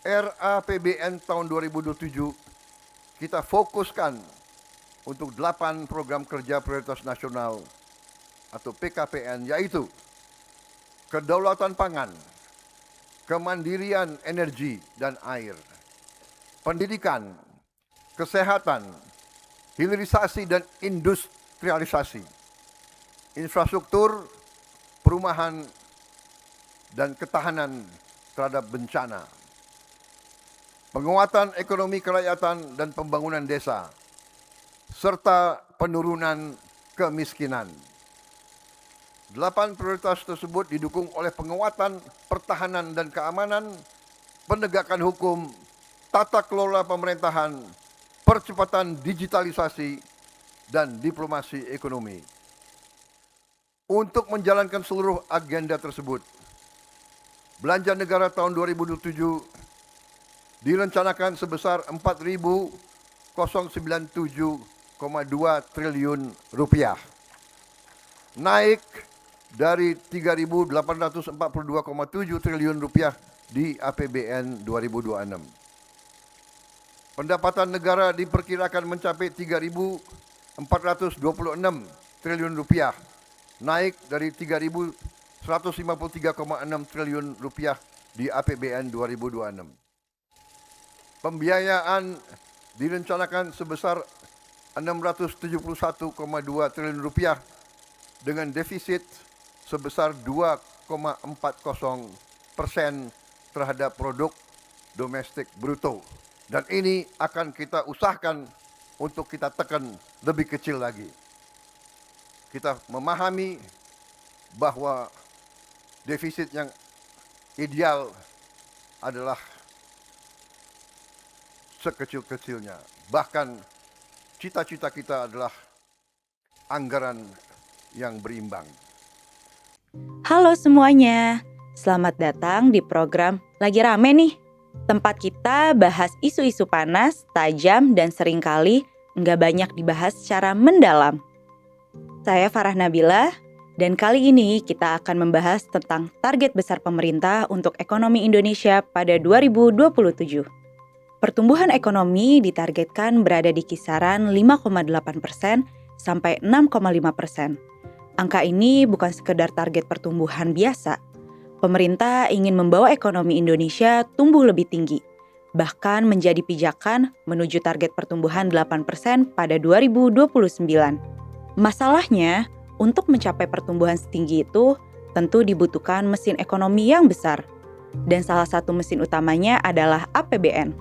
RAPBN tahun 2027 kita fokuskan untuk 8 program kerja prioritas nasional atau PKPN, yaitu kedaulatan pangan, kemandirian energi dan air, pendidikan, kesehatan, hilirisasi dan industrialisasi, infrastruktur, perumahan, dan ketahanan terhadap bencana, penguatan ekonomi kerakyatan dan pembangunan desa, serta penurunan kemiskinan. 8 prioritas tersebut didukung oleh penguatan pertahanan dan keamanan, penegakan hukum, tata kelola pemerintahan, percepatan digitalisasi, dan diplomasi ekonomi. Untuk menjalankan seluruh agenda tersebut, belanja negara tahun 2027 direncanakan sebesar 4.097,2 triliun rupiah, naik dari 3.842,7 triliun rupiah di APBN 2026. Pendapatan negara diperkirakan mencapai 3.426 triliun rupiah, naik dari 3.153,6 triliun rupiah di APBN 2026. Pembiayaan direncanakan sebesar 671,2 triliun rupiah dengan defisit sebesar 2,40% terhadap produk domestik bruto. Dan ini akan kita usahakan untuk kita tekan lebih kecil lagi. Kita memahami bahwa defisit yang ideal adalah sekecil-kecilnya. Bahkan cita-cita kita adalah anggaran yang berimbang. Halo semuanya, selamat datang di program Lagi Rame nih. Tempat kita bahas isu-isu panas, tajam, dan seringkali nggak banyak dibahas secara mendalam. Saya Farah Nabila, dan kali ini kita akan membahas tentang target besar pemerintah untuk ekonomi Indonesia pada 2027. Pertumbuhan ekonomi ditargetkan berada di kisaran 5,8% sampai 6,5%. Angka ini bukan sekedar target pertumbuhan biasa. Pemerintah ingin membawa ekonomi Indonesia tumbuh lebih tinggi, bahkan menjadi pijakan menuju target pertumbuhan 8% pada 2029. Masalahnya, untuk mencapai pertumbuhan setinggi itu, tentu dibutuhkan mesin ekonomi yang besar. Dan salah satu mesin utamanya adalah APBN.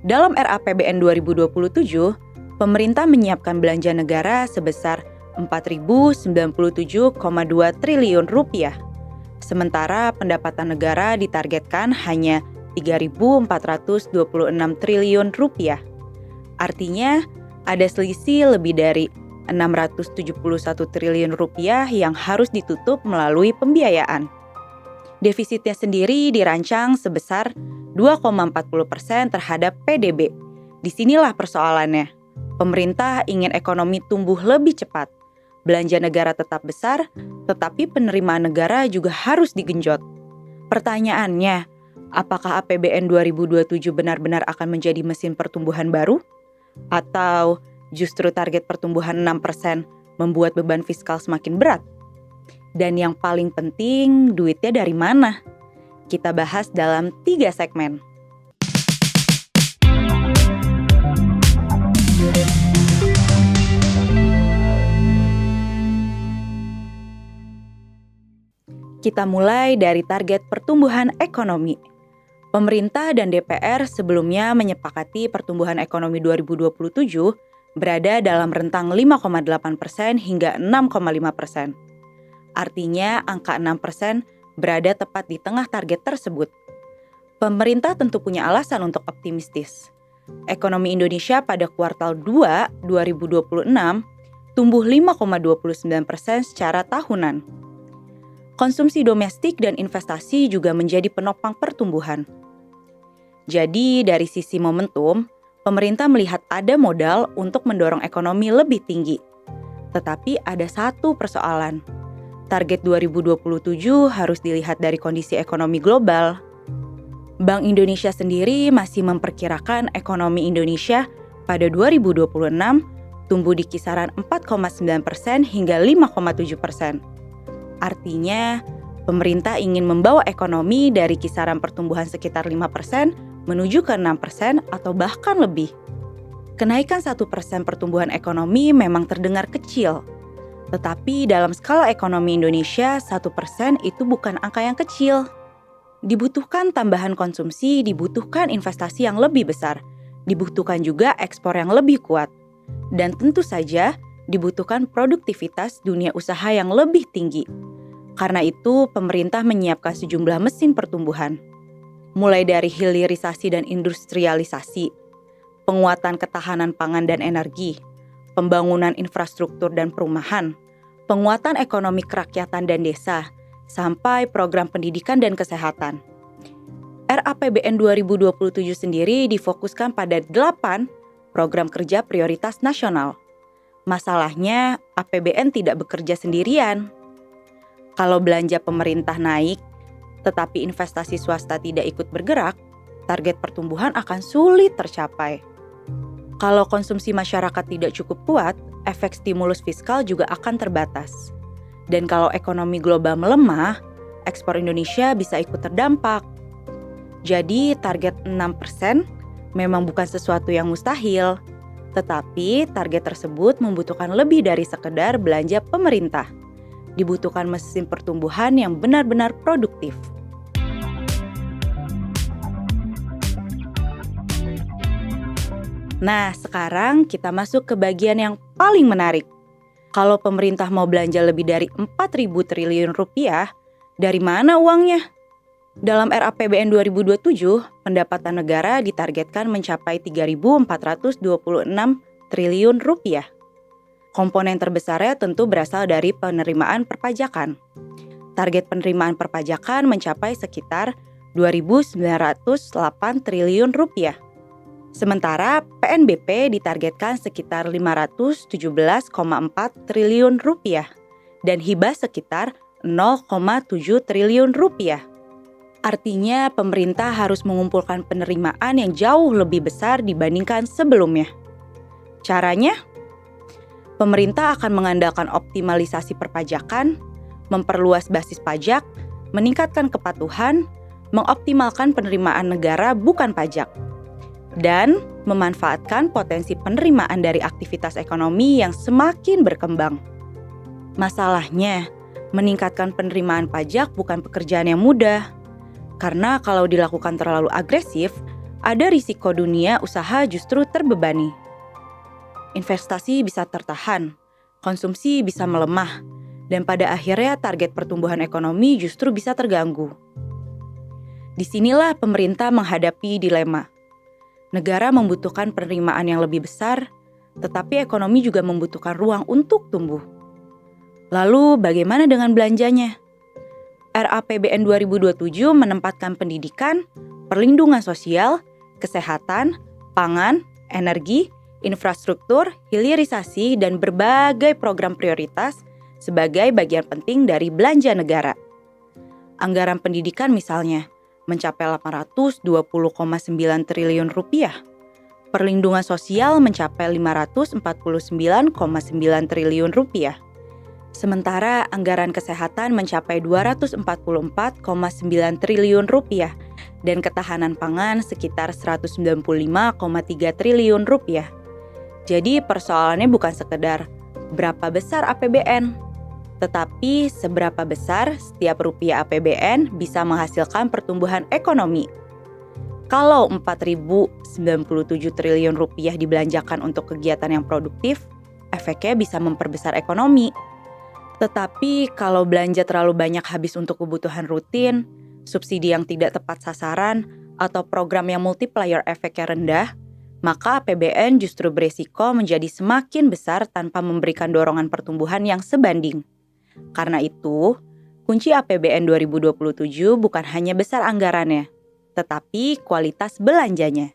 Dalam RAPBN 2027, pemerintah menyiapkan belanja negara sebesar 4.097,2 triliun rupiah. Sementara pendapatan negara ditargetkan hanya 3.426 triliun rupiah. Artinya, ada selisih lebih dari 671 triliun rupiah yang harus ditutup melalui pembiayaan. Defisitnya sendiri dirancang sebesar 2,40% terhadap PDB. Disinilah persoalannya. Pemerintah ingin ekonomi tumbuh lebih cepat. Belanja negara tetap besar, tetapi penerimaan negara juga harus digenjot. Pertanyaannya, apakah APBN 2027 benar-benar akan menjadi mesin pertumbuhan baru? Atau justru target pertumbuhan 6% membuat beban fiskal semakin berat? Dan yang paling penting, duitnya dari mana? Kita bahas dalam 3 segmen. Kita mulai dari target pertumbuhan ekonomi. Pemerintah dan DPR sebelumnya menyepakati pertumbuhan ekonomi 2027 berada dalam rentang 5,8% hingga 6,5%. Artinya angka 6% berada tepat di tengah target tersebut. Pemerintah tentu punya alasan untuk optimistis. Ekonomi Indonesia pada kuartal 2 2026 tumbuh 5,29% secara tahunan. Konsumsi domestik dan investasi juga menjadi penopang pertumbuhan. Jadi dari sisi momentum, pemerintah melihat ada modal untuk mendorong ekonomi lebih tinggi. Tetapi ada satu persoalan. Target 2027 harus dilihat dari kondisi ekonomi global. Bank Indonesia sendiri masih memperkirakan ekonomi Indonesia pada 2026 tumbuh di kisaran 4,9% hingga 5,7%. Artinya, pemerintah ingin membawa ekonomi dari kisaran pertumbuhan sekitar 5% menuju ke 6% atau bahkan lebih. Kenaikan 1% pertumbuhan ekonomi memang terdengar kecil. Tetapi dalam skala ekonomi Indonesia, 1% itu bukan angka yang kecil. Dibutuhkan tambahan konsumsi, dibutuhkan investasi yang lebih besar, dibutuhkan juga ekspor yang lebih kuat. Dan tentu saja, dibutuhkan produktivitas dunia usaha yang lebih tinggi. Karena itu, pemerintah menyiapkan sejumlah mesin pertumbuhan. Mulai dari hilirisasi dan industrialisasi, penguatan ketahanan pangan dan energi, pembangunan infrastruktur dan perumahan, penguatan ekonomi kerakyatan dan desa, sampai program pendidikan dan kesehatan. RAPBN 2027 sendiri difokuskan pada 8 program kerja prioritas nasional. Masalahnya, APBN tidak bekerja sendirian. Kalau belanja pemerintah naik, tetapi investasi swasta tidak ikut bergerak, target pertumbuhan akan sulit tercapai. Kalau konsumsi masyarakat tidak cukup kuat, efek stimulus fiskal juga akan terbatas. Dan kalau ekonomi global melemah, ekspor Indonesia bisa ikut terdampak. Jadi target 6% memang bukan sesuatu yang mustahil, tetapi target tersebut membutuhkan lebih dari sekedar belanja pemerintah. Dibutuhkan mesin pertumbuhan yang benar-benar produktif. Nah, sekarang kita masuk ke bagian yang paling menarik. Kalau pemerintah mau belanja lebih dari 4.000 triliun rupiah, dari mana uangnya? Dalam RAPBN 2027, pendapatan negara ditargetkan mencapai 3.426 triliun rupiah. Komponen terbesarnya tentu berasal dari penerimaan perpajakan. Target penerimaan perpajakan mencapai sekitar 2.908 triliun rupiah. Sementara PNBP ditargetkan sekitar 517,4 triliun rupiah dan hibah sekitar 0,7 triliun rupiah. Artinya pemerintah harus mengumpulkan penerimaan yang jauh lebih besar dibandingkan sebelumnya. Caranya? Pemerintah akan mengandalkan optimalisasi perpajakan, memperluas basis pajak, meningkatkan kepatuhan, mengoptimalkan penerimaan negara bukan pajak, dan memanfaatkan potensi penerimaan dari aktivitas ekonomi yang semakin berkembang. Masalahnya, meningkatkan penerimaan pajak bukan pekerjaan yang mudah, karena kalau dilakukan terlalu agresif, ada risiko dunia usaha justru terbebani. Investasi bisa tertahan, konsumsi bisa melemah, dan pada akhirnya target pertumbuhan ekonomi justru bisa terganggu. Disinilah pemerintah menghadapi dilema. Negara membutuhkan penerimaan yang lebih besar, tetapi ekonomi juga membutuhkan ruang untuk tumbuh. Lalu bagaimana dengan belanjanya? RAPBN 2027 menempatkan pendidikan, perlindungan sosial, kesehatan, pangan, energi, infrastruktur, hilirisasi, dan berbagai program prioritas sebagai bagian penting dari belanja negara. Anggaran pendidikan misalnya mencapai 820,9 triliun rupiah. Perlindungan sosial mencapai 549,9 triliun rupiah. Sementara anggaran kesehatan mencapai 244,9 triliun rupiah dan ketahanan pangan sekitar 195,3 triliun rupiah. Jadi persoalannya bukan sekedar berapa besar APBN, tetapi seberapa besar setiap rupiah APBN bisa menghasilkan pertumbuhan ekonomi. Kalau 4.097 triliun rupiah dibelanjakan untuk kegiatan yang produktif, efeknya bisa memperbesar ekonomi. Tetapi kalau belanja terlalu banyak habis untuk kebutuhan rutin, subsidi yang tidak tepat sasaran, atau program yang multiplier efeknya rendah, maka APBN justru beresiko menjadi semakin besar tanpa memberikan dorongan pertumbuhan yang sebanding. Karena itu, kunci APBN 2027 bukan hanya besar anggarannya, tetapi kualitas belanjanya.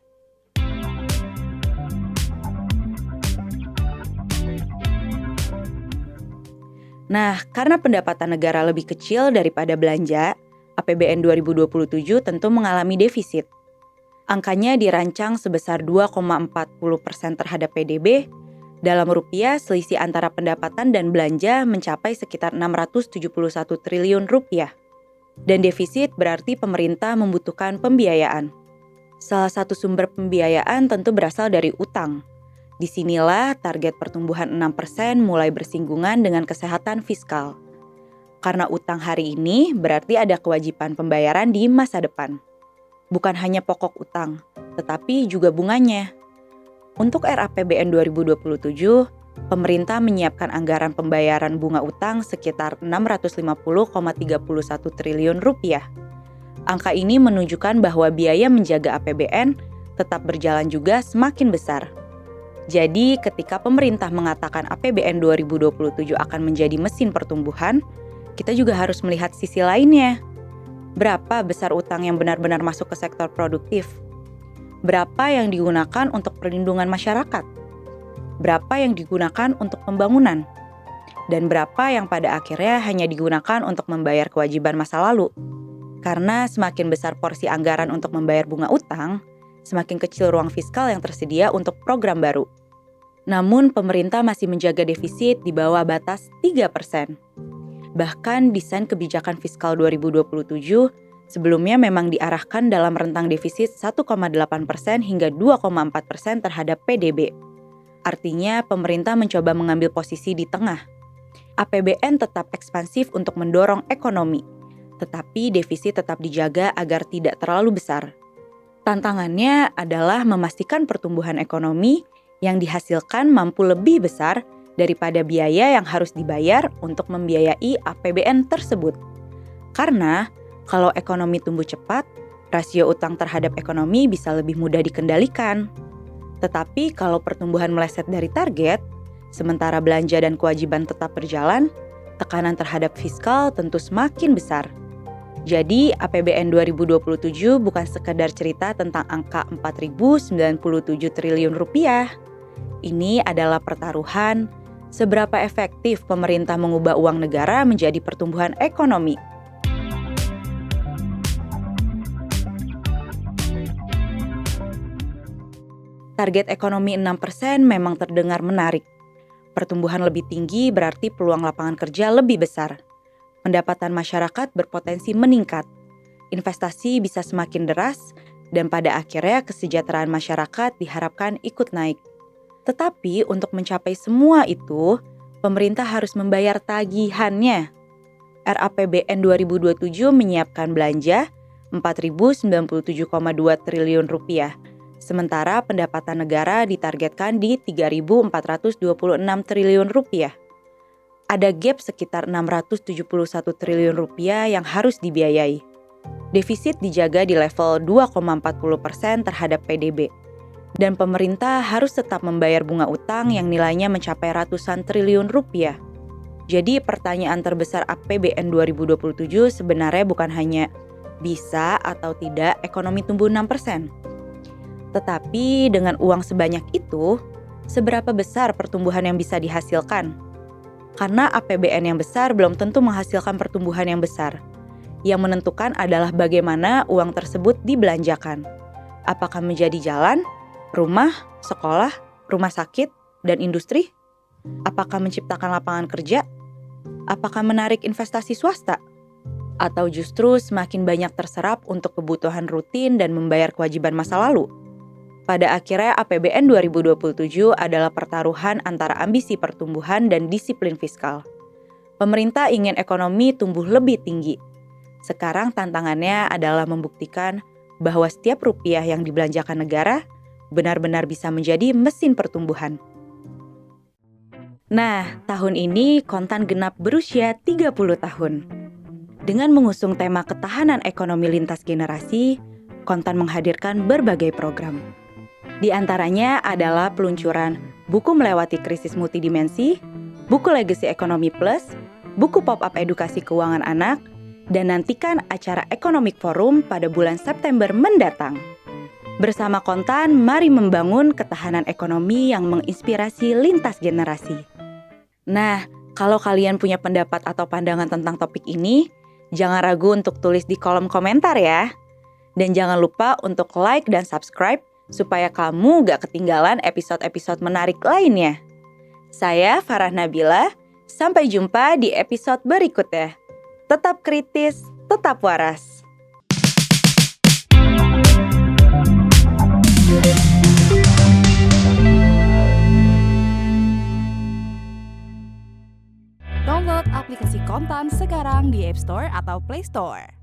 Nah, karena pendapatan negara lebih kecil daripada belanja, APBN 2027 tentu mengalami defisit. Angkanya dirancang sebesar 2,40% terhadap PDB. Dalam rupiah, selisih antara pendapatan dan belanja mencapai sekitar 671 triliun rupiah. Dan defisit berarti pemerintah membutuhkan pembiayaan. Salah satu sumber pembiayaan tentu berasal dari utang. Disinilah target pertumbuhan 6% mulai bersinggungan dengan kesehatan fiskal. Karena utang hari ini berarti ada kewajiban pembayaran di masa depan. Bukan hanya pokok utang, tetapi juga bunganya. Untuk RAPBN 2027, pemerintah menyiapkan anggaran pembayaran bunga utang sekitar 650,31 triliun rupiah. Angka ini menunjukkan bahwa biaya menjaga APBN tetap berjalan juga semakin besar. Jadi, ketika pemerintah mengatakan APBN 2027 akan menjadi mesin pertumbuhan, kita juga harus melihat sisi lainnya. Berapa besar utang yang benar-benar masuk ke sektor produktif? Berapa yang digunakan untuk perlindungan masyarakat? Berapa yang digunakan untuk pembangunan? Dan berapa yang pada akhirnya hanya digunakan untuk membayar kewajiban masa lalu? Karena semakin besar porsi anggaran untuk membayar bunga utang, semakin kecil ruang fiskal yang tersedia untuk program baru. Namun pemerintah masih menjaga defisit di bawah batas 3%. Bahkan desain kebijakan fiskal 2027 sebelumnya memang diarahkan dalam rentang defisit 1,8% hingga 2,4% terhadap PDB. Artinya pemerintah mencoba mengambil posisi di tengah. APBN tetap ekspansif untuk mendorong ekonomi, tetapi defisit tetap dijaga agar tidak terlalu besar. Tantangannya adalah memastikan pertumbuhan ekonomi yang dihasilkan mampu lebih besar daripada biaya yang harus dibayar untuk membiayai APBN tersebut. Karena kalau ekonomi tumbuh cepat, rasio utang terhadap ekonomi bisa lebih mudah dikendalikan. Tetapi kalau pertumbuhan meleset dari target, sementara belanja dan kewajiban tetap berjalan, tekanan terhadap fiskal tentu semakin besar. Jadi APBN 2027 bukan sekedar cerita tentang angka 4.097 triliun rupiah. Ini adalah pertaruhan seberapa efektif pemerintah mengubah uang negara menjadi pertumbuhan ekonomi. Target ekonomi 6% memang terdengar menarik. Pertumbuhan lebih tinggi berarti peluang lapangan kerja lebih besar. Pendapatan masyarakat berpotensi meningkat. Investasi bisa semakin deras dan pada akhirnya kesejahteraan masyarakat diharapkan ikut naik. Tetapi untuk mencapai semua itu, pemerintah harus membayar tagihannya. RAPBN 2027 menyiapkan belanja 4.097,2 triliun rupiah. Sementara pendapatan negara ditargetkan di 3.426 triliun rupiah. Ada gap sekitar 671 triliun rupiah yang harus dibiayai. Defisit dijaga di level 2,40% terhadap PDB. Dan pemerintah harus tetap membayar bunga utang yang nilainya mencapai ratusan triliun rupiah. Jadi pertanyaan terbesar APBN 2027 sebenarnya bukan hanya bisa atau tidak ekonomi tumbuh 6%. Tetapi dengan uang sebanyak itu, seberapa besar pertumbuhan yang bisa dihasilkan? Karena APBN yang besar belum tentu menghasilkan pertumbuhan yang besar. Yang menentukan adalah bagaimana uang tersebut dibelanjakan. Apakah menjadi jalan, rumah, sekolah, rumah sakit, dan industri? Apakah menciptakan lapangan kerja? Apakah menarik investasi swasta? Atau justru semakin banyak terserap untuk kebutuhan rutin dan membayar kewajiban masa lalu? Pada akhirnya APBN 2027 adalah pertaruhan antara ambisi pertumbuhan dan disiplin fiskal. Pemerintah ingin ekonomi tumbuh lebih tinggi. Sekarang tantangannya adalah membuktikan bahwa setiap rupiah yang dibelanjakan negara benar-benar bisa menjadi mesin pertumbuhan. Nah, tahun ini Kontan genap berusia 30 tahun. Dengan mengusung tema ketahanan ekonomi lintas generasi, Kontan menghadirkan berbagai program. Di antaranya adalah peluncuran buku melewati krisis multidimensi, buku Legacy Ekonomi Plus, buku pop-up edukasi keuangan anak, dan nantikan acara Economic Forum pada bulan September mendatang. Bersama Kontan, mari membangun ketahanan ekonomi yang menginspirasi lintas generasi. Nah, kalau kalian punya pendapat atau pandangan tentang topik ini, Jangan ragu untuk tulis di kolom komentar ya. Dan jangan lupa untuk like dan subscribe supaya kamu gak ketinggalan episode-episode menarik lainnya. Saya Farah Nabila, sampai jumpa di episode berikutnya. Tetap kritis, tetap waras. Download aplikasi Kontan sekarang di App Store atau Play Store.